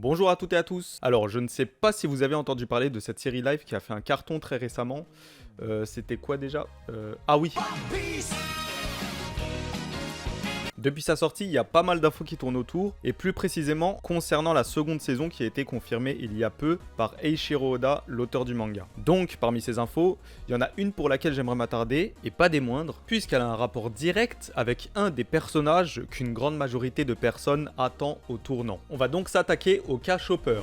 Bonjour à toutes et à tous. Alors, je ne sais pas si vous avez entendu parler de cette série live qui a fait un carton très récemment. C'était quoi déjà Ah oui. Depuis sa sortie, il y a pas mal d'infos qui tournent autour, et plus précisément concernant la seconde saison qui a été confirmée il y a peu par Eiichiro Oda, l'auteur du manga. Donc, parmi ces infos, il y en a une pour laquelle j'aimerais m'attarder, et pas des moindres, puisqu'elle a un rapport direct avec un des personnages qu'une grande majorité de personnes attend au tournant. On va donc s'attaquer au cas Chopper.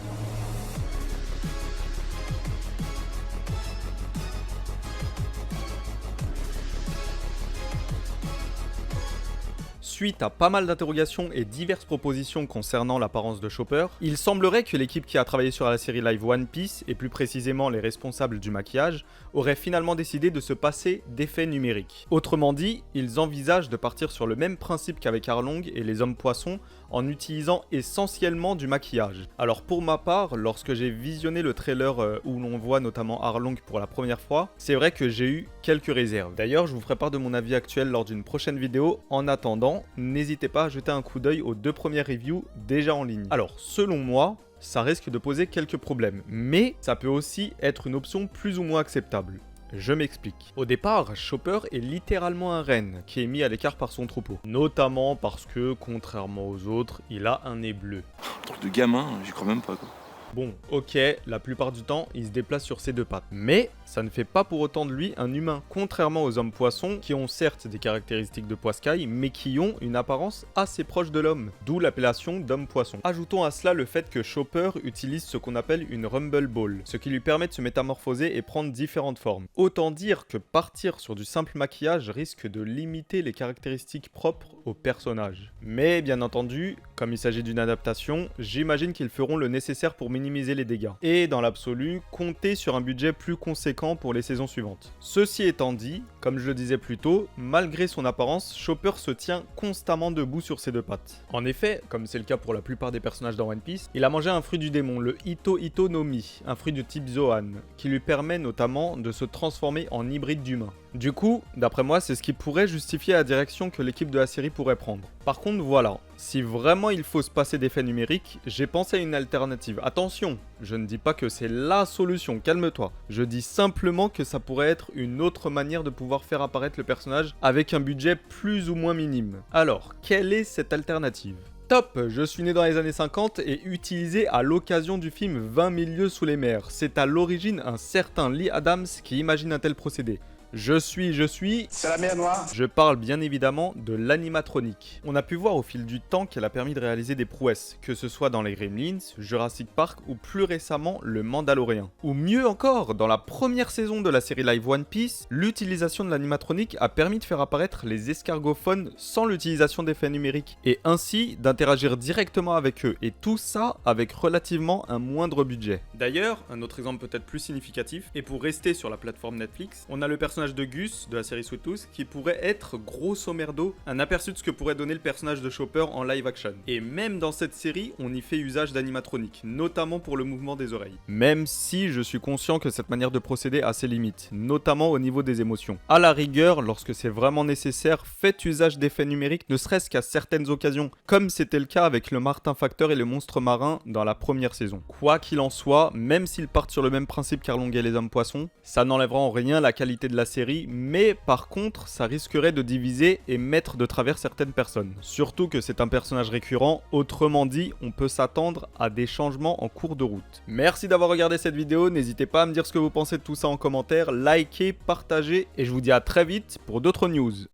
Suite à pas mal d'interrogations et diverses propositions concernant l'apparence de Chopper, il semblerait que l'équipe qui a travaillé sur la série live One Piece, et plus précisément les responsables du maquillage, aurait finalement décidé de se passer d'effets numériques. Autrement dit, ils envisagent de partir sur le même principe qu'avec Arlong et les hommes poissons, en utilisant essentiellement du maquillage. Alors pour ma part, lorsque j'ai visionné le trailer où l'on voit notamment Arlong pour la première fois, c'est vrai que j'ai eu quelques réserves. D'ailleurs, je vous ferai part de mon avis actuel lors d'une prochaine vidéo. En attendant, n'hésitez pas à jeter un coup d'œil aux 2 premières reviews déjà en ligne. Alors, selon moi, ça risque de poser quelques problèmes, mais ça peut aussi être une option plus ou moins acceptable. Je m'explique. Au départ, Chopper est littéralement un renne qui est mis à l'écart par son troupeau. Notamment parce que, contrairement aux autres, il a un nez bleu. Truc de gamin, j'y crois même pas quoi. Bon, ok, la plupart du temps, il se déplace sur ses 2 pattes. Mais ça ne fait pas pour autant de lui un humain. Contrairement aux hommes poissons, qui ont certes des caractéristiques de poiscaille, mais qui ont une apparence assez proche de l'homme. D'où l'appellation d'homme poisson. Ajoutons à cela le fait que Chopper utilise ce qu'on appelle une Rumble Ball, ce qui lui permet de se métamorphoser et prendre différentes formes. Autant dire que partir sur du simple maquillage risque de limiter les caractéristiques propres au personnage. Mais bien entendu, comme il s'agit d'une adaptation, j'imagine qu'ils feront le nécessaire pour minimiser les dégâts. Et dans l'absolu, compter sur un budget plus conséquent pour les saisons suivantes. Ceci étant dit, comme je le disais plus tôt, malgré son apparence, Chopper se tient constamment debout sur ses 2 pattes. En effet, comme c'est le cas pour la plupart des personnages dans One Piece, il a mangé un fruit du démon, le Ito no Mi, un fruit de type Zoan, qui lui permet notamment de se transformer en hybride d'humain. Du coup, d'après moi, c'est ce qui pourrait justifier la direction que l'équipe de la série pourrait prendre. Par contre, voilà, si vraiment il faut se passer d'effets numériques, j'ai pensé à une alternative. Attention, je ne dis pas que c'est la solution, calme-toi. Je dis simplement que ça pourrait être une autre manière de pouvoir faire apparaître le personnage avec un budget plus ou moins minime. Alors, quelle est cette alternative ? Top, je suis né dans les années 50 et utilisé à l'occasion du film 20 000 lieues sous les mers. C'est à l'origine un certain Lee Adams qui imagine un tel procédé. Je suis... C'est la mer Noire. Je parle bien évidemment de l'animatronique. On a pu voir au fil du temps qu'elle a permis de réaliser des prouesses, que ce soit dans les Gremlins, Jurassic Park ou plus récemment le Mandalorian. Ou mieux encore, dans la première saison de la série live One Piece, l'utilisation de l'animatronique a permis de faire apparaître les escargophones sans l'utilisation d'effets numériques, et ainsi d'interagir directement avec eux, et tout ça avec relativement un moindre budget. D'ailleurs, un autre exemple peut-être plus significatif, et pour rester sur la plateforme Netflix, on a le personnage de Gus de la série Sweet Tooth qui pourrait être grosso merdo un aperçu de ce que pourrait donner le personnage de Chopper en live action. Et même dans cette série, on y fait usage d'animatronique, notamment pour le mouvement des oreilles. Même si je suis conscient que cette manière de procéder a ses limites, notamment au niveau des émotions. À la rigueur, lorsque c'est vraiment nécessaire, faites usage d'effets numériques ne serait-ce qu'à certaines occasions, comme c'était le cas avec le Martin Facteur et le monstre marin dans la première saison. Quoi qu'il en soit, même s'ils partent sur le même principe qu'Arlong et les hommes poissons, ça n'enlèvera en rien la qualité de la série, mais par contre ça risquerait de diviser et mettre de travers certaines personnes. Surtout que c'est un personnage récurrent, autrement dit on peut s'attendre à des changements en cours de route. Merci d'avoir regardé cette vidéo, n'hésitez pas à me dire ce que vous pensez de tout ça en commentaire, likez, partagez et je vous dis à très vite pour d'autres news.